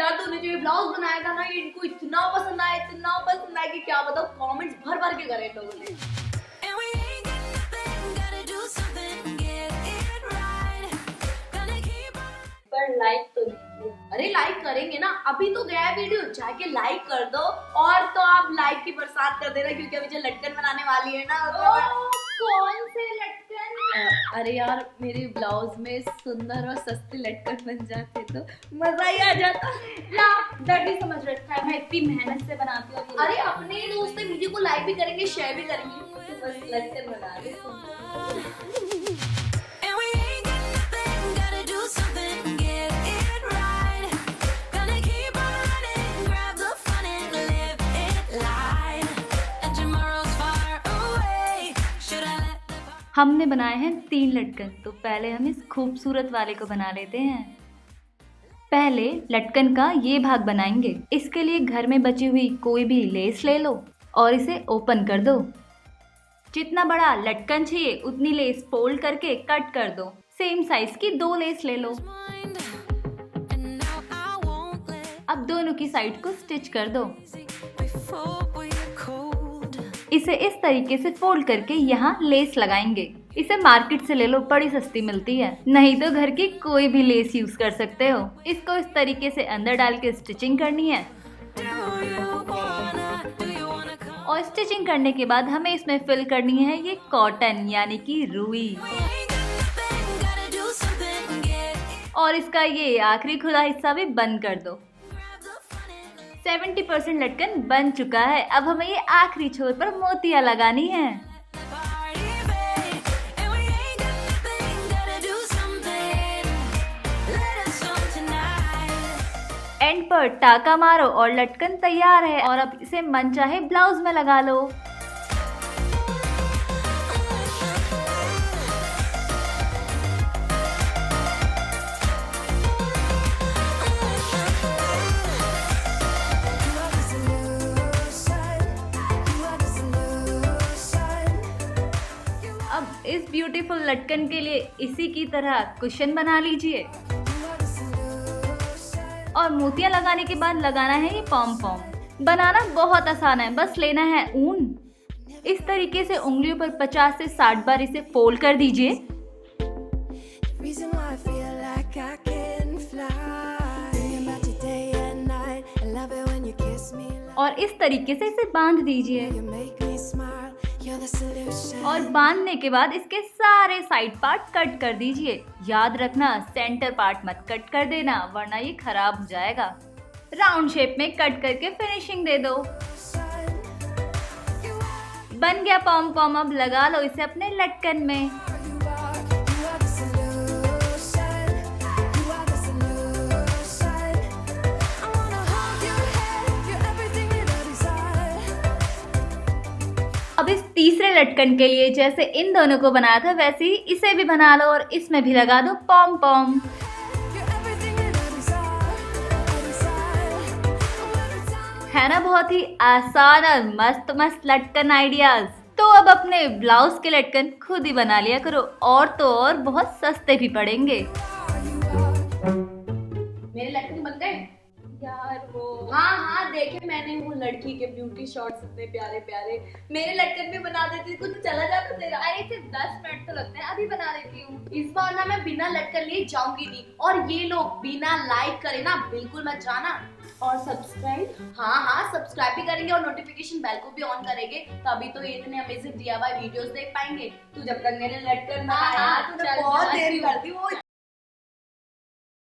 यार तूने जो ये ब्लाउज बनाया था ना, ये इनको इतना पसंद आया कि क्या बताओ, कमेंट्स भर भर के करे लोगों ने। पर लाइक तो नहीं। अरे लाइक करेंगे ना, अभी तो गया वीडियो, जाके लाइक कर दो। और तो आप लाइक की बरसात कर देना, क्योंकि अभी जो लटकन बनाने वाली है ना। कौन से लटकन? अरे यार मेरे ब्लाउज में सुंदर और सस्ते लटकन बन जाते तो मजा ही आ जाता। ला डर समझ रखा है, मैं इतनी मेहनत से बनाती हूँ। अरे अपने दोस्त वीडियो को लाइक भी करेंगे, शेयर भी करेंगे, तो बस लटकन बना दे। हमने बनाए हैं 3 लटकन, तो पहले हम इस खूबसूरत वाले को बना लेते हैं। पहले लटकन का ये भाग बनाएंगे। इसके लिए घर में बची हुई कोई भी लेस ले लो और इसे ओपन कर दो। जितना बड़ा लटकन चाहिए उतनी लेस फोल्ड करके कट कर दो। सेम साइज की 2 लेस ले लो। अब दोनों की साइड को स्टिच कर दो। इसे इस तरीके से फोल्ड करके यहाँ लेस लगाएंगे। इसे मार्केट से ले लो, बड़ी सस्ती मिलती है, नहीं तो घर की कोई भी लेस यूज कर सकते हो। इसको इस तरीके से अंदर डाल के स्टिचिंग करनी है। और स्टिचिंग करने के बाद हमें इसमें फिल करनी है ये कॉटन यानी कि रुई। और इसका ये आखिरी खुला हिस्सा भी बंद कर दो। 70% लटकन बन चुका है। अब हमें ये आखिरी छोर पर मोतियां लगानी है। एंड पर टाका मारो और लटकन तैयार है। और अब इसे मनचाहे ब्लाउज में लगा लो। अब इस ब्यूटीफुल लटकन के लिए इसी की तरह कुशन बना लीजिए। और मोतियां लगाने के बाद लगाना है ये पॉम पॉम। बनाना बहुत आसान है, बस लेना है ऊन। इस तरीके से उंगलियों पर 50 से 60 बार इसे फोल्ड कर दीजिए। और इस तरीके से इसे बांध दीजिए। और बांधने के बाद इसके सारे साइड पार्ट कट कर दीजिए। याद रखना सेंटर पार्ट मत कट कर देना, वरना ये खराब हो जाएगा। राउंड शेप में कट करके फिनिशिंग दे दो। बन गया पॉम पॉम। अब लगा लो इसे अपने लटकन में। अब इस तीसरे लटकन के लिए जैसे इन दोनों को बनाया था वैसे ही इसे भी बना लो और इसमें भी लगा दो पॉम पॉम। है ना बहुत ही आसान और मस्त मस्त लटकन आइडियाज। तो अब अपने ब्लाउज के लटकन खुद ही बना लिया करो, और तो और बहुत सस्ते भी पड़ेंगे। मेरे लटकन बन गए यार वो हाँ देखे मैंने वो लड़की के ब्यूटी शॉट्स इतने प्यारे प्यारे। मेरे लटकन भी बना देती, कुछ चला जाता तेरा। अरे सिर्फ 10 मिनट तो लगते हैं, अभी बना देती हूँ। इस बार ना मैं बिना लटकन लिए जाऊंगी नहीं। और ये लोग बिना लाइक करे ना बिल्कुल मत जाना। और सब्सक्राइब, हाँ सब्सक्राइब भी करेंगे और नोटिफिकेशन बेल को भी ऑन करेंगे, तभी तो ये इतने अमेजिंग DIY वीडियोस देख पाएंगे। तू जब तक मेरे लटकन बनाया तूने बहुत देर कर दी। वो